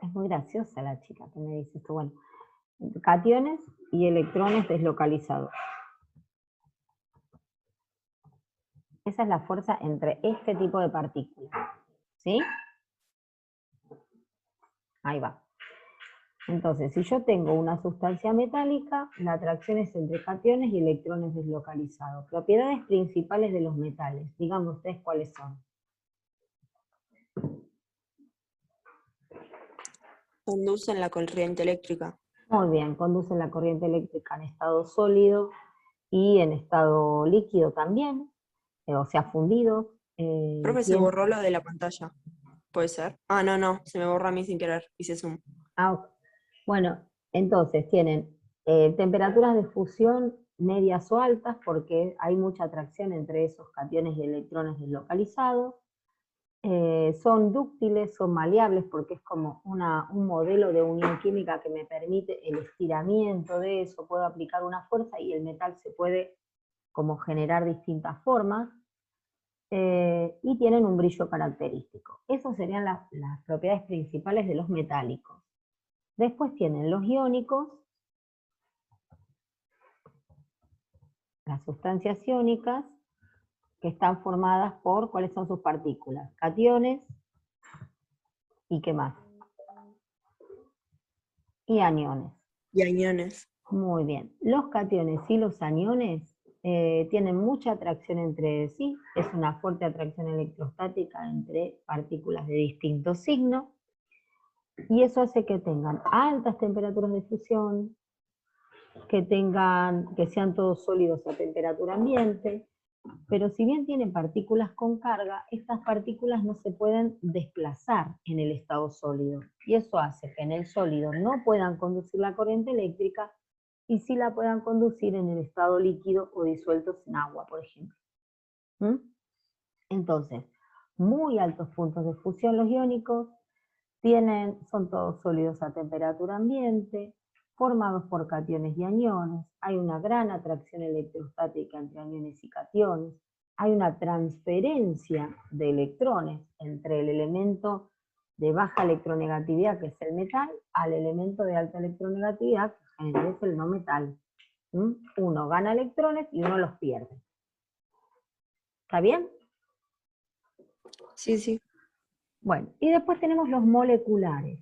Es muy graciosa la chica que me dice esto. Bueno, cationes y electrones deslocalizados. Esa es la fuerza entre este tipo de partículas. ¿Sí? Ahí va. Entonces, si yo tengo una sustancia metálica, la atracción es entre cationes y electrones deslocalizados. Propiedades principales de los metales. Díganme ustedes cuáles son. Conducen la corriente eléctrica. Muy bien, conducen la corriente eléctrica en estado sólido y en estado líquido también, o sea, fundido. Profe, se borró lo de la pantalla. ¿Puede ser? Ah, no, se me borra a mí sin querer. Hice zoom. Bueno, entonces tienen temperaturas de fusión medias o altas porque hay mucha atracción entre esos cationes y electrones deslocalizados. Son dúctiles, son maleables porque es como un modelo de unión química que me permite el estiramiento de eso, puedo aplicar una fuerza y el metal se puede como generar distintas formas, y tienen un brillo característico. Esas serían las propiedades principales de los metálicos. Después tienen los iónicos, las sustancias iónicas, que están formadas por, ¿cuáles son sus partículas? Cationes, ¿y qué más? Y aniones. Y aniones. Muy bien. Los cationes y los aniones tienen mucha atracción entre sí, es una fuerte atracción electrostática entre partículas de distinto signo, y eso hace que tengan altas temperaturas de fusión, que sean todos sólidos a temperatura ambiente, pero si bien tienen partículas con carga, estas partículas no se pueden desplazar en el estado sólido, y eso hace que en el sólido no puedan conducir la corriente eléctrica, y sí la puedan conducir en el estado líquido o disueltos en agua, por ejemplo. Entonces, muy altos puntos de fusión los iónicos, son todos sólidos a temperatura ambiente, formados por cationes y aniones, hay una gran atracción electrostática entre aniones y cationes, hay una transferencia de electrones entre el elemento de baja electronegatividad, que es el metal, al elemento de alta electronegatividad, que generalmente es el no metal. Uno gana electrones y uno los pierde. ¿Está bien? Sí. Bueno, y después tenemos los moleculares.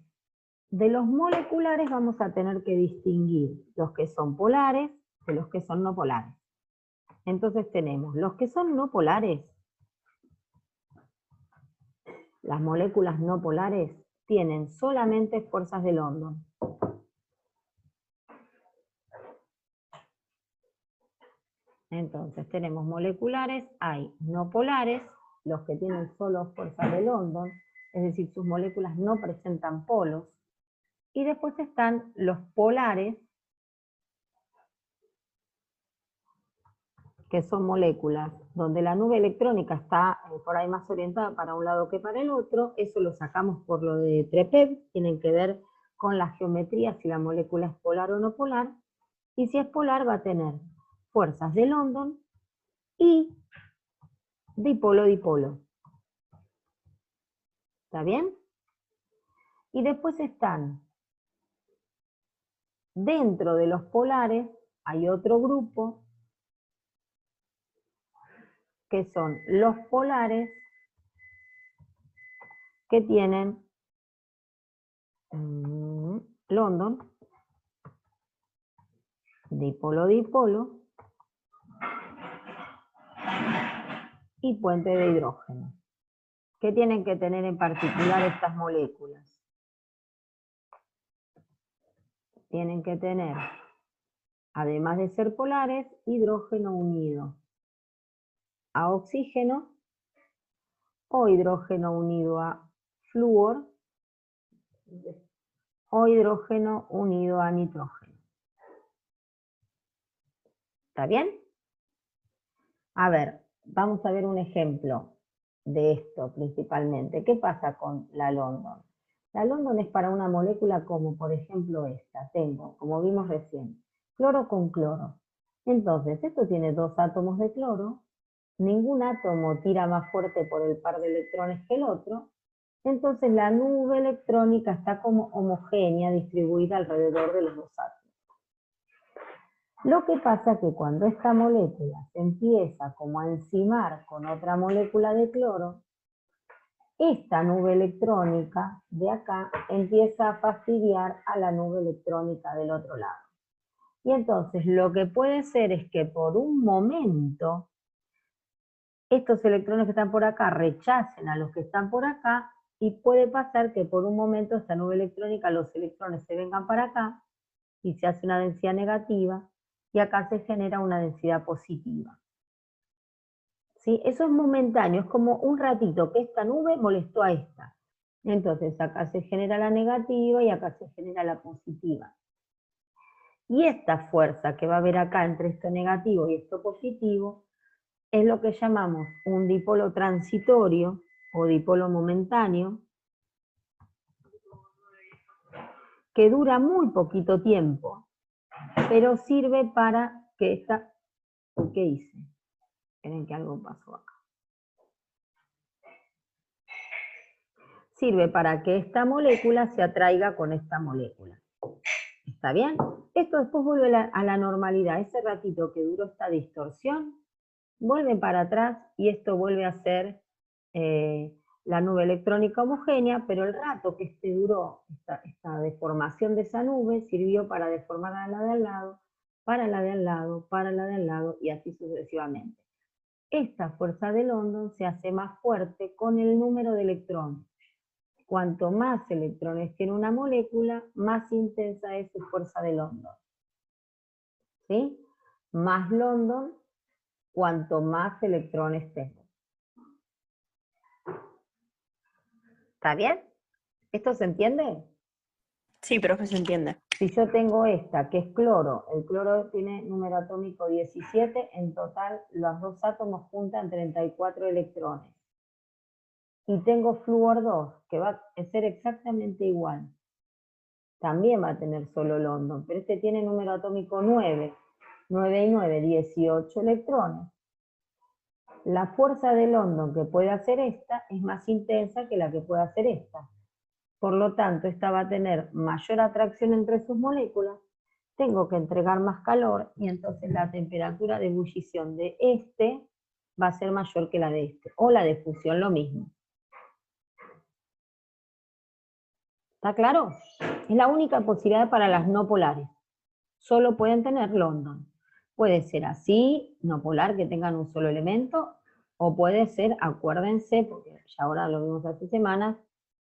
De los moleculares vamos a tener que distinguir los que son polares de los que son no polares. Entonces tenemos los que son no polares. Las moléculas no polares tienen solamente fuerzas de London. Entonces tenemos moleculares, hay no polares, los que tienen solo fuerzas de London, es decir, sus moléculas no presentan polos, y después están los polares, que son moléculas donde la nube electrónica está por ahí más orientada para un lado que para el otro. Eso lo sacamos por lo de Trepev, tienen que ver con la geometría, si la molécula es polar o no polar, y si es polar va a tener fuerzas de London y dipolo-dipolo. ¿Está bien? Y después están, dentro de los polares, hay otro grupo, que son los polares que tienen London, dipolo-dipolo, y puente de hidrógeno. ¿Qué tienen que tener en particular estas moléculas? Tienen que tener, además de ser polares, hidrógeno unido a oxígeno o hidrógeno unido a flúor o hidrógeno unido a nitrógeno. ¿Está bien? A ver, vamos a ver un ejemplo de esto principalmente. ¿Qué pasa con la London? La London es para una molécula como por ejemplo esta. Tengo, como vimos recién, cloro con cloro. Entonces, esto tiene dos átomos de cloro. Ningún átomo tira más fuerte por el par de electrones que el otro. Entonces la nube electrónica está como homogénea, distribuida alrededor de los dos átomos. Lo que pasa es que cuando esta molécula se empieza como a encimar con otra molécula de cloro, esta nube electrónica de acá empieza a fastidiar a la nube electrónica del otro lado. Y entonces lo que puede ser es que por un momento estos electrones que están por acá rechacen a los que están por acá, y puede pasar que por un momento esta nube electrónica, los electrones se vengan para acá y se hace una densidad negativa, y acá se genera una densidad positiva. ¿Sí? Eso es momentáneo, es como un ratito que esta nube molestó a esta. Entonces acá se genera la negativa y acá se genera la positiva. Y esta fuerza que va a haber acá entre esto negativo y esto positivo es lo que llamamos un dipolo transitorio o dipolo momentáneo, que dura muy poquito tiempo, pero sirve para que esta... ¿Qué hice? Esperen que algo pasó acá. Sirve para que esta molécula se atraiga con esta molécula. ¿Está bien? Esto después vuelve a la normalidad. Ese ratito que duró esta distorsión, vuelve para atrás y esto vuelve a ser la nube electrónica homogénea, pero el rato que duró esta deformación de esa nube sirvió para deformar a la de al lado, para la de al lado, para la de al lado y así sucesivamente. Esta fuerza de London se hace más fuerte con el número de electrones. Cuanto más electrones tiene una molécula, más intensa es su fuerza de London. ¿Sí? Más London, cuanto más electrones tengo. ¿Está bien? ¿Esto se entiende? Sí, profe, se entiende. Si yo tengo esta, que es cloro, el cloro tiene número atómico 17, en total los dos átomos juntan 34 electrones. Y tengo flúor 2, que va a ser exactamente igual. También va a tener solo London, pero este tiene número atómico 9. 9 y 9, 18 electrones. La fuerza de London que puede hacer esta es más intensa que la que puede hacer esta. Por lo tanto, esta va a tener mayor atracción entre sus moléculas, tengo que entregar más calor y entonces la temperatura de ebullición de este va a ser mayor que la de este, o la de fusión lo mismo. ¿Está claro? Es la única posibilidad para las no polares. Solo pueden tener London. Puede ser así, no polar, que tengan un solo elemento, o puede ser, acuérdense, porque ya ahora lo vimos hace semanas,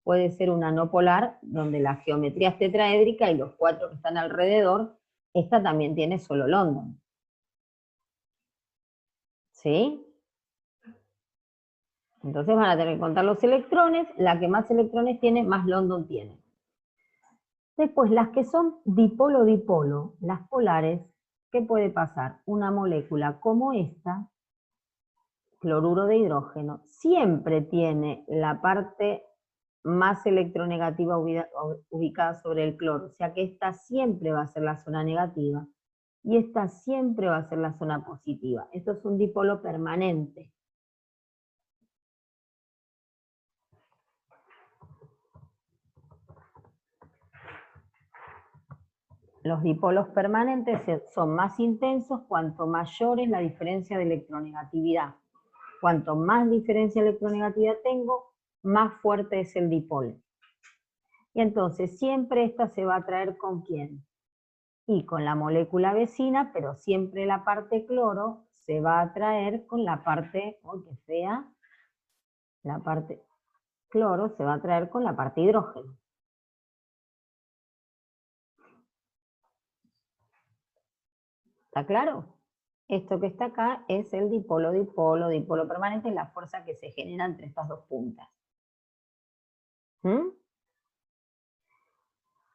puede ser una no polar, donde la geometría es tetraédrica y los 4 que están alrededor, esta también tiene solo London. ¿Sí? Entonces van a tener que contar los electrones, la que más electrones tiene, más London tiene. Después, las que son dipolo-dipolo, las polares, ¿qué puede pasar? Una molécula como esta, cloruro de hidrógeno, siempre tiene la parte más electronegativa ubicada sobre el cloro, o sea que esta siempre va a ser la zona negativa y esta siempre va a ser la zona positiva. Esto es un dipolo permanente. Los dipolos permanentes son más intensos cuanto mayor es la diferencia de electronegatividad. Cuanto más diferencia de electronegatividad tengo, más fuerte es el dipolo. Y entonces siempre esta se va a atraer ¿con quién? Y con la molécula vecina, pero siempre la parte cloro se va a atraer con la parte, oh, qué fea, la parte cloro se va a atraer con la parte hidrógeno. ¿Está claro? Esto que está acá es el dipolo-dipolo, dipolo permanente, es la fuerza que se genera entre estas dos puntas. ¿Mm?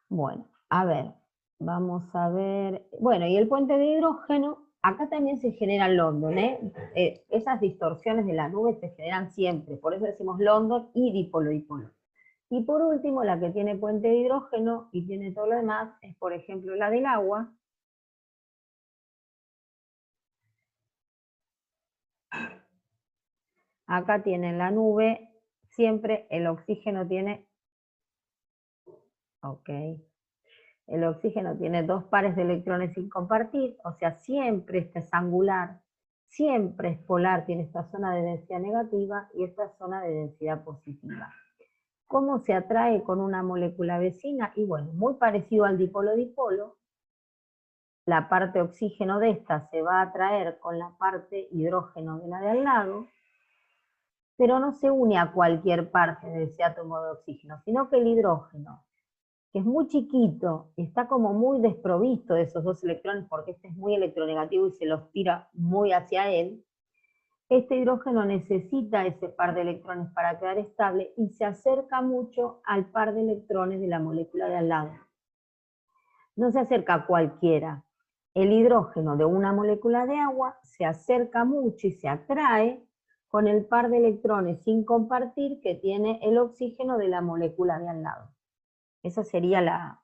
Bueno, a ver, vamos a ver. Bueno, y el puente de hidrógeno, acá también se genera London, ¿eh? Esas distorsiones de la nube se generan siempre, por eso decimos London y dipolo-dipolo. Y por último, la que tiene puente de hidrógeno y tiene todo lo demás es, por ejemplo, la del agua. Acá tienen la nube siempre el oxígeno tiene, ok, el oxígeno tiene 2 pares de electrones sin compartir, o sea, siempre este es angular, siempre es polar, tiene esta zona de densidad negativa y esta zona de densidad positiva. ¿Cómo se atrae con una molécula vecina? Y bueno, muy parecido al dipolo-dipolo, la parte oxígeno de esta se va a atraer con la parte hidrógeno de la de al lado, pero no se une a cualquier parte de ese átomo de oxígeno, sino que el hidrógeno, que es muy chiquito, está como muy desprovisto de esos 2 electrones, porque este es muy electronegativo y se los tira muy hacia él. Este hidrógeno necesita ese par de electrones para quedar estable y se acerca mucho al par de electrones de la molécula de al lado. No se acerca a cualquiera. El hidrógeno de una molécula de agua se acerca mucho y se atrae con el par de electrones sin compartir que tiene el oxígeno de la molécula de al lado. Esa sería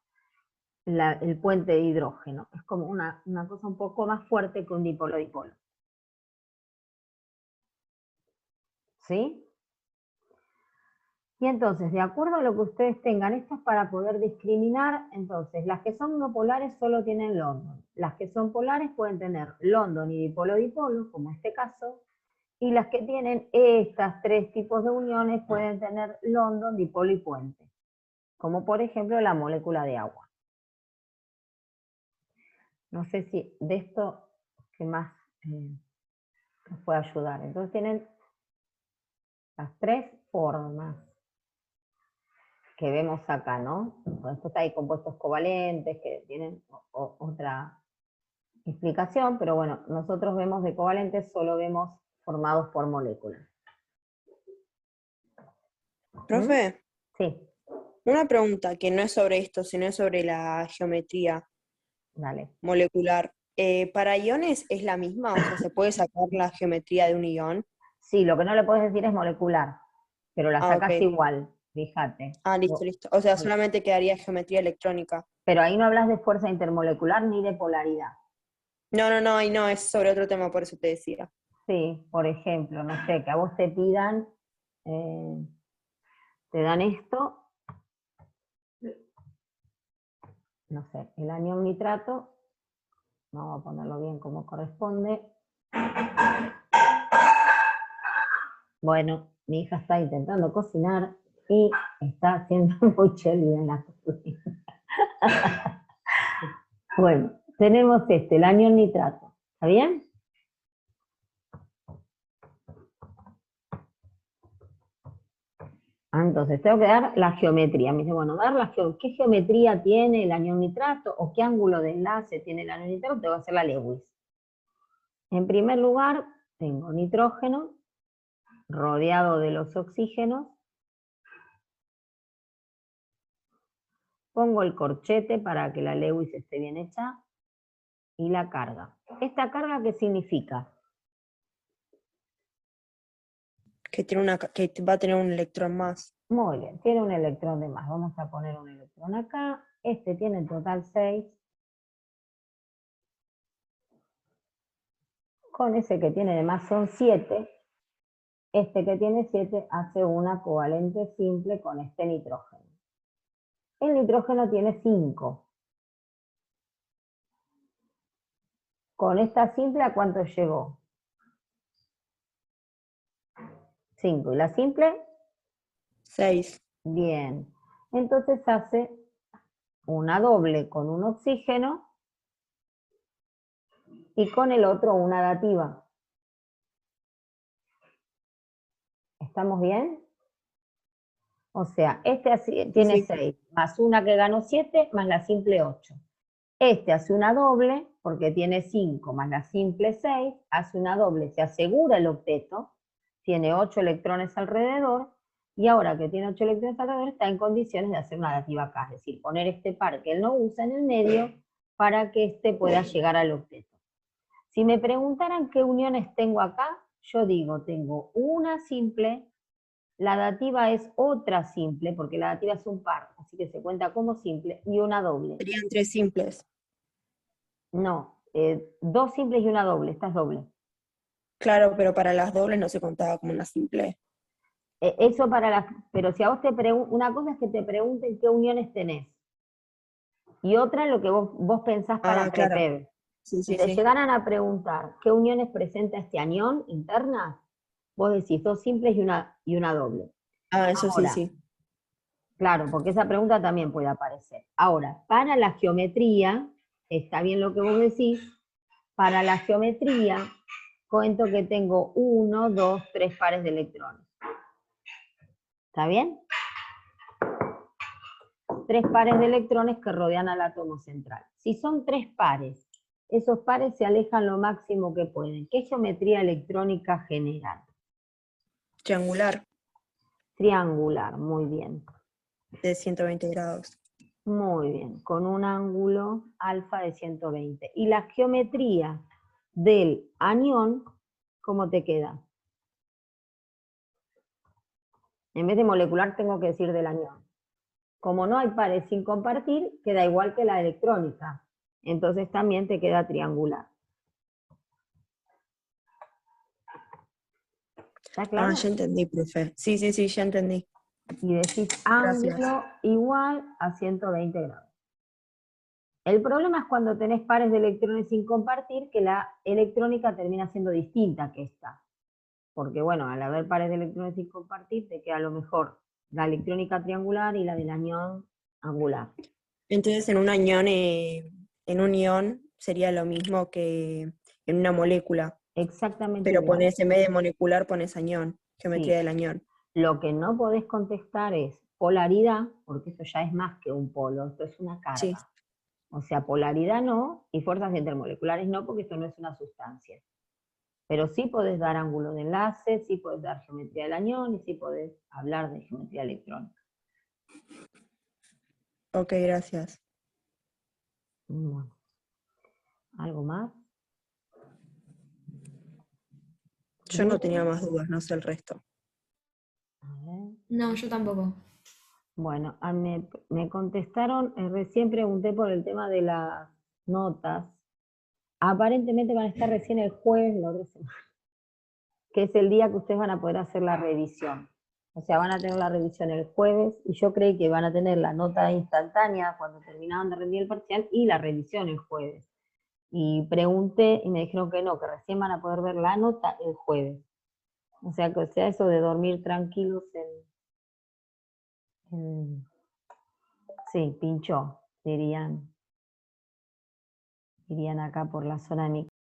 el puente de hidrógeno. Es como una cosa un poco más fuerte que un dipolo-dipolo. ¿Sí? Y entonces, de acuerdo a lo que ustedes tengan, esto es para poder discriminar, entonces, las que son no polares solo tienen London. Las que son polares pueden tener London y dipolo-dipolo, como este caso, y las que tienen estas 3 tipos de uniones pueden tener London, dipolo y puente, como por ejemplo la molécula de agua. No sé si de esto, ¿qué más nos puede ayudar? Entonces tienen las 3 formas que vemos acá, ¿no? Esto está ahí compuestos covalentes, que tienen otra explicación, pero bueno, nosotros vemos de covalentes, solo vemos formados por moléculas. Profe, Sí, una pregunta que no es sobre esto, sino es sobre la geometría dale. molecular. ¿Para iones es la misma? O sea, ¿se puede sacar la geometría de un ion? Sí, lo que no le puedes decir es molecular, pero la Ah, ok. sacas igual, fíjate. Ah, listo, listo. O sea, solamente quedaría geometría electrónica. Pero ahí no hablas de fuerza intermolecular ni de polaridad. No, no, no, y no, es sobre otro tema, por eso te decía. Sí, por ejemplo, no sé, que a vos te pidan, te dan esto, no sé, el anión nitrato, vamos a ponerlo bien como corresponde. Bueno, mi hija está intentando cocinar y está haciendo mucho lío en la cocina. Bueno, tenemos el anión nitrato, ¿está bien? Entonces, tengo que dar la geometría. Me dice, bueno, ¿qué geometría tiene el anión nitrato o qué ángulo de enlace tiene el anión nitrato? Tengo que hacer la Lewis. En primer lugar, tengo nitrógeno rodeado de los oxígenos. Pongo el corchete para que la Lewis esté bien hecha y la carga. ¿Esta carga qué significa? Que va a tener un electrón más. Muy bien, tiene un electrón de más. Vamos a poner un electrón acá. Este tiene en total 6. Con ese que tiene de más son 7. Este que tiene 7 hace una covalente simple con este nitrógeno. El nitrógeno tiene 5. Con esta simple, ¿a cuánto llegó? 5. ¿Y la simple? 6. Bien. Entonces hace una doble con un oxígeno y con el otro una dativa. ¿Estamos bien? O sea, este tiene Sí. 6, más una que ganó 7, más la simple 8. Este hace una doble, porque tiene 5 más la simple 6, hace una doble, se asegura el octeto, tiene 8 electrones alrededor, y ahora que tiene 8 electrones alrededor, está en condiciones de hacer una dativa acá, es decir, poner este par que él no usa en el medio para que este pueda llegar al octeto. Si me preguntaran qué uniones tengo acá, yo digo, tengo una simple, la dativa es otra simple, porque la dativa es un par, así que se cuenta como simple, y una doble. Serían 3 simples. No, 2 simples y una doble, esta es doble. Claro, pero para las dobles no se contaba como una simple. Eso para las, pero si a vos te preguntan, una cosa es que te pregunten qué uniones tenés, y otra lo que vos pensás para Ah, claro. PREPEB. Sí, Si sí, te sí. llegaran a preguntar qué uniones presenta este anión interna, vos decís dos simples y una doble. Ah, eso sí, Ahora, sí. claro, porque esa pregunta también puede aparecer. Ahora, para la geometría, está bien lo que vos decís, para la geometría cuento que tengo 1, 2, 3 pares de electrones. ¿Está bien? 3 pares de electrones que rodean al átomo central. Si son 3 pares, esos pares se alejan lo máximo que pueden. ¿Qué geometría electrónica generan? Triangular, Triangular, muy bien. de 120 grados. Muy bien, con un ángulo alfa de 120. ¿Y la geometría del anión, cómo te queda? En vez de molecular tengo que decir del anión. Como no hay pares sin compartir, queda igual que la electrónica. Entonces también te queda triangular. ¿Está Ah, claro? ya entendí, profe. Sí, sí, sí, ya entendí. Y decís Gracias. ángulo igual a 120 grados. El problema es cuando tenés pares de electrones sin compartir, que la electrónica termina siendo distinta que esta. Porque bueno, al haber pares de electrones sin compartir, te queda a lo mejor la electrónica triangular y la del anión angular. Entonces, en un ion sería lo mismo que en una molécula, Exactamente pero igual. pones, en vez de molecular, pones anión, geometría Sí. del anión. Lo que no podés contestar es polaridad, porque eso ya es más que un polo, esto es una Sí. carga. O sea, polaridad no, y fuerzas intermoleculares no, porque esto no es una sustancia. Pero sí podés dar ángulo de enlace, sí podés dar geometría del anión y sí podés hablar de geometría electrónica. Ok, gracias. Bueno, ¿algo más? Yo no tenía ¿Dudas? más dudas, no sé el resto. A ver. No, yo tampoco. Bueno, me contestaron, recién pregunté por el tema de las notas. Aparentemente van a estar recién el jueves de la otra semana, que es el día que ustedes van a poder hacer la revisión. O sea, van a tener la revisión el jueves y yo creí que van a tener la nota instantánea cuando terminaban de rendir el parcial y la revisión el jueves. Y pregunté y me dijeron que no, que recién van a poder ver la nota el jueves. O sea eso de dormir tranquilos sí, pinchó, dirían acá por la zona de mi